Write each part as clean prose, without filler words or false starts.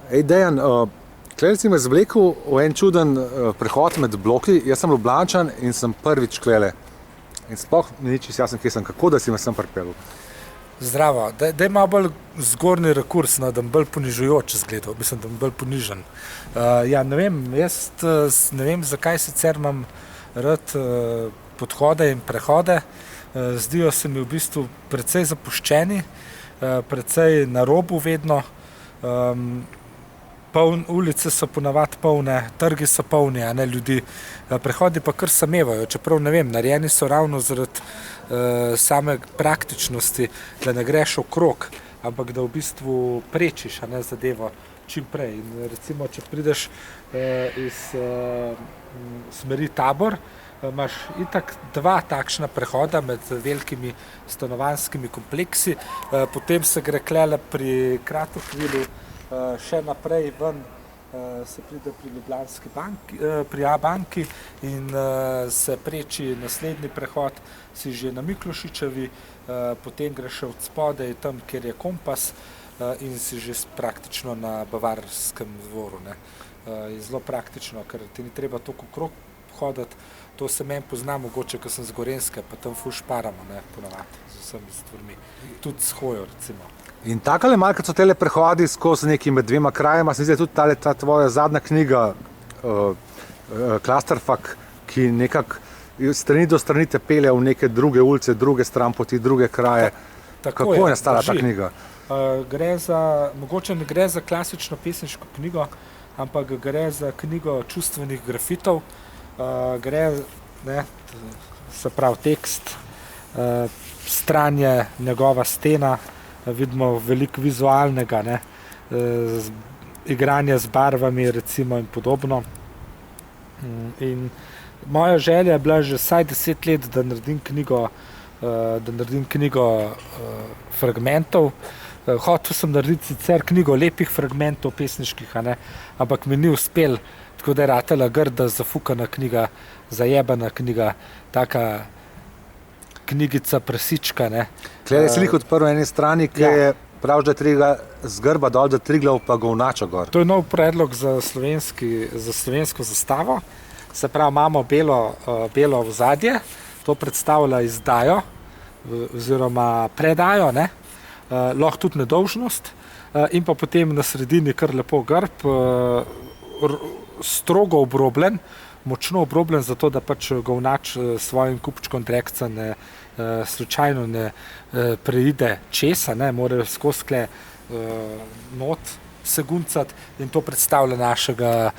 Dejan, tukaj si me zvlekel v en čuden prehod med bloki. Jaz sem Ljubljančan in sem prvič tukaj. In sploh mi ni čisto jasno, kje sem, kako da si me sem pripeljal. Zdravo, da ima bolj zgornji rakurs, no, da bolj ponižujoč izgledal, mislim, da bolj ponižen. Ne vem, jaz ne vem, zakaj sicer imam rad podhode in prehode. Zdijo se mi v bistvu precej zapuščeni, precej na robu vedno. Ulice so ponavadi polne, trgi so polni, a ne ljudi. Prehodi pa kar samevajo, čeprav ne vem, narejeni so ravno zaradi same praktičnosti, da ne greš okrog, ampak da v bistvu prečiš, a ne, zadevo čim prej. In recimo, če prideš iz smeri Tabor, imaš itak dva takšna prehoda med velikimi stanovanjskimi kompleksi, potem se gre klele pri Kratokvilu še naprej ven, se pride pri Ljubljanski banki, pri A-banki in se preči naslednji prehod, si že na Miklošičevi, potem greš od spodaj tam, kjer je Kompas in si že praktično na Bavarskem dvoru. Je zelo praktično, ker ti ni treba toliko okrog hoditi. To se meni pozna mogoče, ko sem z Gorenjske, pa tam ful šparamo, ponavadi z vsemi stvarmi. Tudi s hojo, recimo. In takale malce so tele prehodi skozi neki med dvema krajema, se mi zdi tudi ta tvoja zadnja knjiga, Clusterfuck, ki nekako strani do strani te pelje v neke druge ulice, druge stranpoti, druge kraje. Kako je nastala ta knjiga? Mogoče ne gre za klasično pesniško knjigo, ampak gre za knjigo čustvenih grafitov. Se pravi tekst, stran je njegova stena, vidimo veliko vizualnega, igranje z barvami recimo in podobno. In moja želja je bila že vsaj 10 let, da naredim knjigo fragmentov. Hotel sem narediti sicer knjigo lepih fragmentov pesniških, ampak mi ni uspel, tako da je ratela grda, zafukana knjiga, zajebana knjiga, taka knjigica prasička. Tukaj je slik odprl na eni strani, ki je prav, da je treba z grba dol, da Triglav pa Govnačo gor. To je nov predlog za slovensko zastavo. Se pravi, imamo belo ozadje, to predstavlja izdajo oziroma predajo, lahko tudi nedolžnost, in pa potem na sredini kar lepo grb, strogo obrobljen, močno obrobljen, zato da pač Govnač svojim kupčkom drekca slučajno ne preide česa, morajo skozi kle not se guncati in to predstavlja našega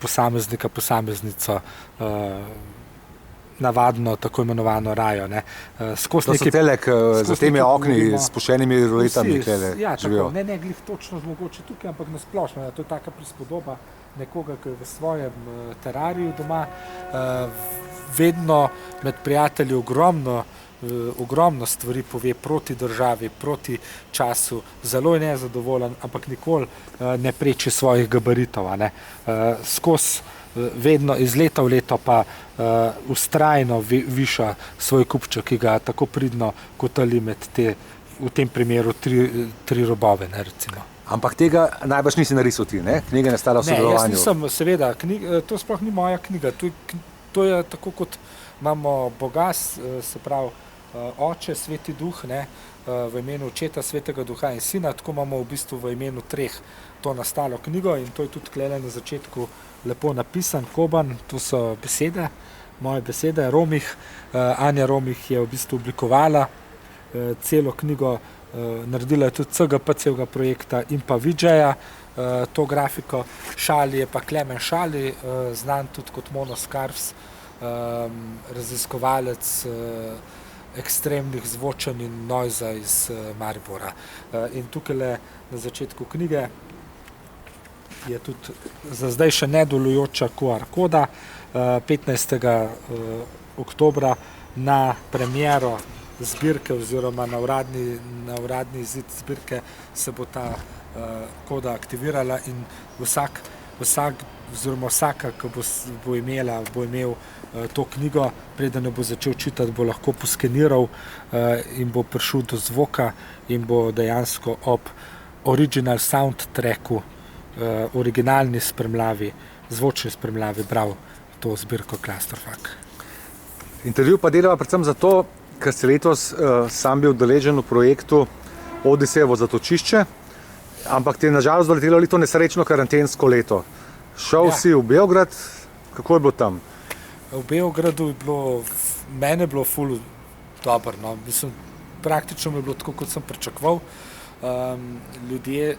posameznika, posameznico, navadno tako imenovano rajo. To so tele, za temi okni s spuščenimi roletami živijo. Ne, glih točno mogoče tukaj, ampak nasplošno. To je taka prispodoba nekoga, ki je v svojem terariju doma. Vedno med prijatelji ogromno stvari pove proti državi, proti času, zelo je nezadovoljen, ampak nikoli ne preči svojih gabaritov. Skozi vedno iz leta v leto pa vztrajno viša svoj kupček, ki ga tako pridno kotali med v tem primeru tri robove, recimo. Ampak tega najbrž nisi narisal ti, Knjiga je nastala v sodelovanju. Ne, jaz nisem, seveda, to sploh ni moja knjiga. To je tako, kot imamo Boga, se pravi Oče, Sveti Duh, v imenu Očeta, Svetega Duha in Sina, tako imamo v bistvu v imenu treh to nastalo knjigo in to je tudi tukaj na začetku lepo napisan, Koban, to so besede, moje besede, Romih. Anja Romih je v bistvu oblikovala celo knjigo, naredila je tudi CGP-cevega projekta in pa Vidžeja, to grafiko. Šali je pa Klemen Šali, znan tudi kot Mono Scarfs, raziskovalec ekstremnih zvočenj in noiza iz Maribora. In tukaj na začetku knjige je tudi za zdaj še nedelujoča QR koda. 15. oktobra na premiero zbirke oziroma na uradni izid zbirke se bo ta koda aktivirala in vsaka, ki bo imel to knjigo, preden jo bo začel čitati, bo lahko poskeniral in bo prišel do zvoka in bo dejansko ob original soundtracku originalni spremljavi, zvočni spremljavi bral to zbirko Clusterfuck. Intervju pa delava predvsem zato, ker si letos sam bil udeležen v projektu Odisejevo zatočišče, ampak ti je nažalost doletelo to nesrečno karantensko leto. Šel si v Beograd, kako je bilo tam? V Beogradu je bilo, mene je bilo ful dobro, no. Mislim, praktično mi je bilo tako, kot sem pričakoval. Ljudje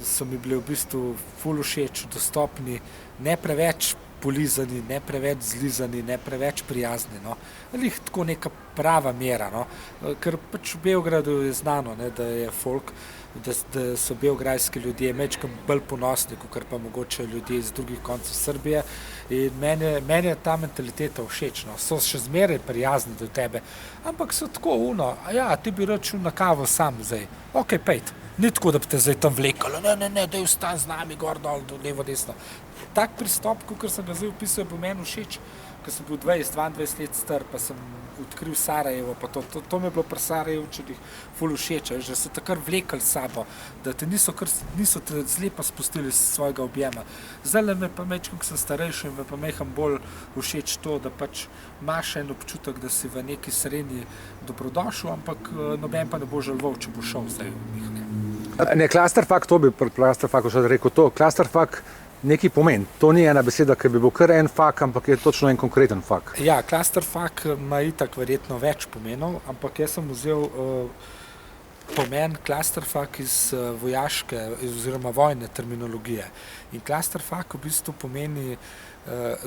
so mi bili v bistvu ful všeč, dostopni, ne preveč polizani, ne preveč zlizani, ne preveč prijazni. No. Lih tako neka prava mera, no. Ker pač v Beogradu je znano, ne, da je folk, da so beograjski ljudje mečkam bolj ponosni, kot pa mogoče ljudje iz drugih koncev Srbije. In meni je ta mentaliteta všeč, no. So še zmeraj prijazni do tebe, ampak so tako ti bi rad šel na kavo sam zdaj, ok, pejt. Ni tako, da bi te zdaj tam vlekali, ne, daj vstan z nami, gor, dol, levo, desno. Tak pristop, kot sem ga zdaj opisal, je bil meni všeč, ko sem bil 22 let star, pa sem odkril Sarajevo, pa to mi je bilo pri Sarajevčanih ful všeč, že so te kar vlekali s sabo, da te niso te zlepa spustili iz svojega objema. Zdaj me pa ko sem starejši, me pa meham bolj všeč to, da pač imaš en občutek, da si v neki srednji dobrodošel, ampak noben pa ne bo žaloval, če bo šel zdaj v njih. Ne, Clusterfuck, to bi pri Clusterfucku še rekel to, Clusterfuck nekaj pomeni. To ni ena beseda, ki bi bil kar en fuck, ampak je točno en konkreten fuck. Ja, Clusterfuck ima itak verjetno več pomenov, ampak jaz sem vzel pomen Clusterfuck iz vojaške oziroma vojne terminologije. In Clusterfuck v bistvu pomeni,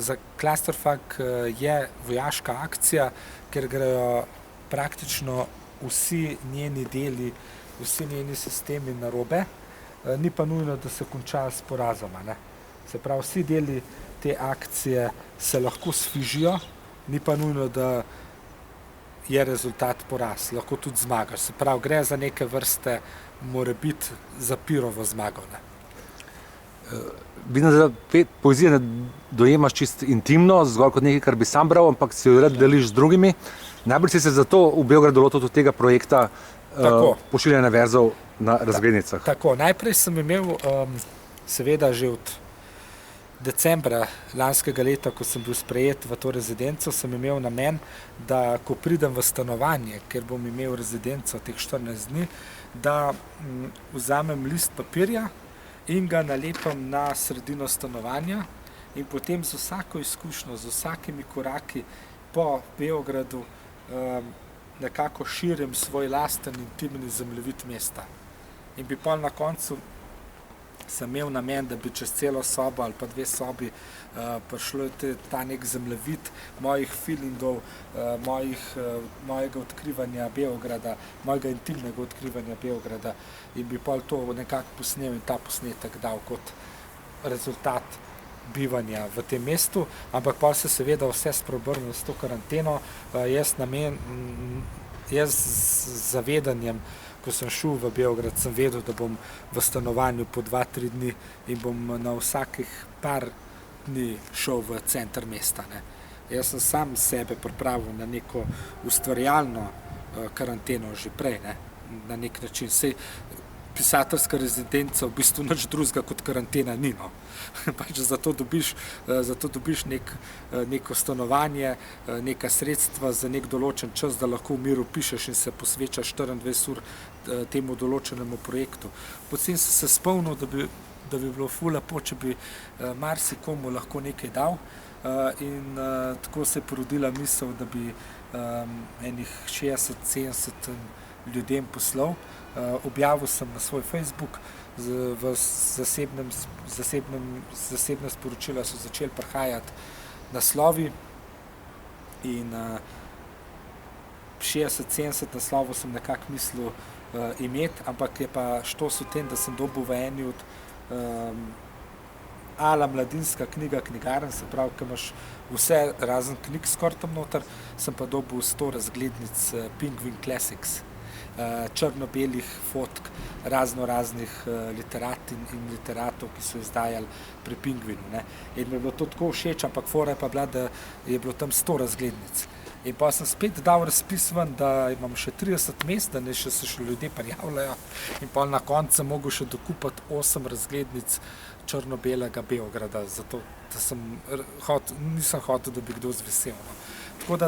za Clusterfuck je vojaška akcija, ker grejo praktično vsi njeni deli, vsi njeni sistemi narobe, ni pa nujno, da se konča s porazoma, ne. Se pravi, vsi deli te akcije se lahko sfižijo, ni pa nujno, da je rezultat poraz, lahko tudi zmagaš. Se pravi, gre za neke vrste morebiti Zapirovo zmago, ne. Vidim, da poezije ne dojemaš čisto intimno, zgolj kot nekaj, kar bi sam bral, ampak si jo rad deliš z drugimi. Najbolj si se zato v Beogradu lotil tega projekta pošiljanja verzov na razglednicah. Tako, najprej sem imel, seveda že od decembra lanskega leta, ko sem bil sprejet v to rezidenco, sem imel namen, da ko pridem v stanovanje, ker bom imel rezidenco teh 14 dni, da vzamem list papirja in ga nalepim na sredino stanovanja in potem z vsako izkušnjo, z vsakimi koraki po Beogradu nekako širim svoj lasten intimni zemljevid mesta. In bi pol na koncu sem imel namen, da bi čez celo sobo ali pa 2 sobi prišlo ta nek zemljevid mojih feelingov, mojega odkrivanja Beograda, mojega intimnega odkrivanja Beograda in bi pol to nekako posnel in ta posnetek dal kot rezultat bivanja v tem mestu, ampak pol se seveda vse spreobrne s to karanteno. Jaz z zavedanjem, ko sem šel v Beograd, sem vedel, da bom v stanovanju po 2-3 dni in bom na vsakih par dni šel v center mesta, ne. Jaz sem sam sebe pripravil na neko ustvarjalno karanteno že prej, ne, na nek način. Sej pisateljska rezidenca v bistvu nič drugega kot karantena ni, no. Pač zato dobiš neko stanovanje, neka sredstva za nek določen čas, da lahko v miru pišeš in se posvečaš 24 ur temu določenemu projektu. Potem sem se spomnil, da bi bilo ful lepo, če bi marsikomu lahko nekaj dal in tako se je porodila misel, da bi enih 60-70 ljudem poslal. Objavil sem na svoj Facebook, v zasebne sporočila so začeli prihajati naslovi in 60-70 naslovov sem nekako mislil imeti, ampak je pa štos v tem, da sem dobil v eni od ala mladinska knjiga knjigarn, se pravi, ki imaš vse razen knjig skoraj tam noter, sem pa dobil 100 razglednic Penguin Classics, črno-belih fotk raznih literatin in literatov, ki so izdajali pri Penguinu, ne. In mi je bilo to tako všeč, ampak fora je pa bila, da je bilo tam 100 razglednic. In pa sem spet dal razpis ven, da imam še 30 mest, da ne se še ljudje prijavljajo. In pa na koncu sem mogel še dokupiti 8 razglednic črno-belega Beograda, zato da nisem hotel, da bi kdo zvesel. No. Tako da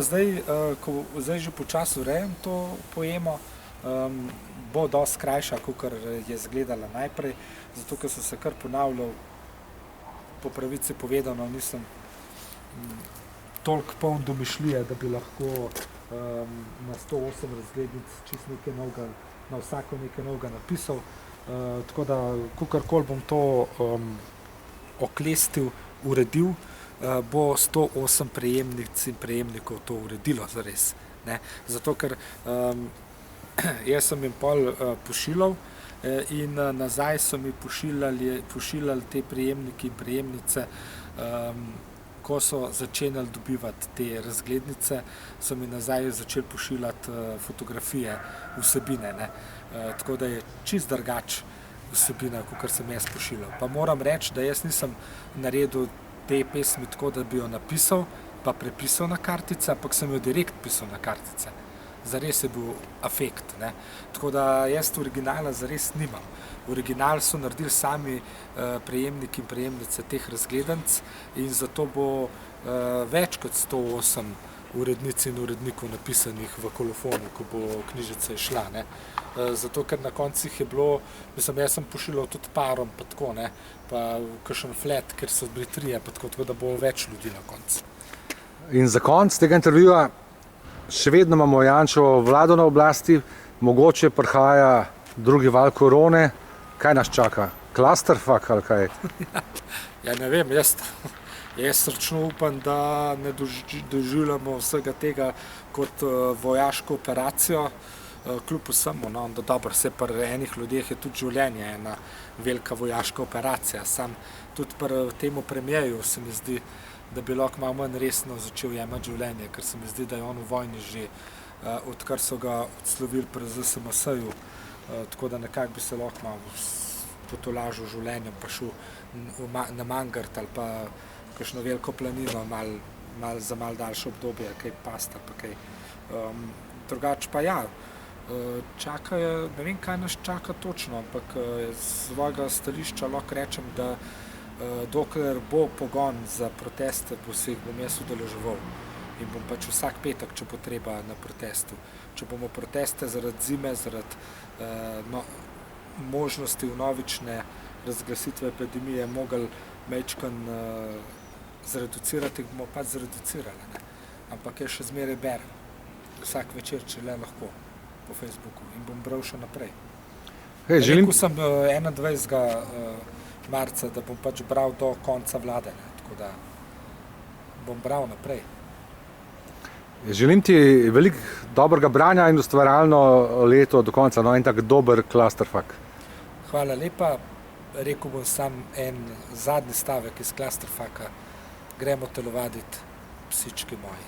ko zdaj že počasi urejam to poemo, bo dosti krajša, kakor je izgledala najprej, zato ker sem se kar ponavljal, po pravici povedano, nisem toliko poln domišljije, da bi lahko na 108 razglednic čisto nekaj novega, na vsako nekaj novega napisal. Tako da, kakorkoli bom to oklestil, uredil, bo 108 prejemnic in prejemnikov to uredilo zares. Ne? Zato, ker jaz sem jim pol pošiljal in nazaj so mi pošiljali te prejemniki in prejemnice, ko so začenjali dobivati te razglednice, so mi nazaj začeli pošiljati fotografije, vsebine. Ne? Tako da je čist drugač vsebina, kot sem jaz pošiljal. Pa moram reči, da jaz nisem naredil te pesmi tako, da bi jo napisal, pa prepisal na kartice, ampak sem jo direkt pisal na kartice. Zares je bil afekt. Ne? Tako da jaz originala zares nimam. Original so naredili sami prejemniki in prejemnice teh razgledanc in zato bo več kot 108 urednic in urednikov napisanih v kolofonu, ko bo knjižica išla. Ne? Zato, ker na koncih je bilo, jaz sem pošiljal tudi parom, pa tako, ne? Pa kakšen flat, ker so bili 3, pa tako da bo več ljudi na koncu. In za konec tega intervjuja, še vedno imamo Janševo vlado na oblasti, mogoče prihaja drugi val korone. Kaj nas čaka? Clusterfuck ali kaj? Ja, ne vem, jaz srčno upam, da ne doživljamo vsega tega kot vojaško operacijo, kljub vsemu, no, da dobro, se pri enih ljudeh je tudi življenje ena velika vojaška operacija. Sam tudi pri temu premierju se mi zdi, da bi lahko malo manj resno začel jemati življenje, ker se mi zdi, da je on v vojni že, odkar so ga odslovili pri ZSMS-ju, tako da nekako bi se lahko malo potolažil življenjem, pa šel na Mangart ali pa kakšno veliko planino za malo daljše obdobje, kaj pasta pa kaj. Drugače pa ja, čakajo, ne vem, kaj nas čaka točno, ampak z svojega stališča lahko rečem, da dokler bo pogon za proteste, bom jaz udeleževal in bom pač vsak petek, če bo treba, na protestu. Če bomo proteste zaradi zime, zaradi možnosti vnovične razglasitve epidemije mogli majčkeno zreducirati, bomo pač zreducirali. Ne? Ampak jaz še zmeraj berem. Vsak večer, če le lahko, po Facebooku in bom bral še naprej. Rekel sem 21. marca, da bom pač bral do konca vlade, ne? Tako da bom bral naprej. Želim ti veliko dobrega branja in ustvarjalno leto do konca, no, en tak dober clusterfuck. Hvala lepa. Rekel bom sam en zadnji stavek iz clusterfucka. Gremo telovaditi, psički moji.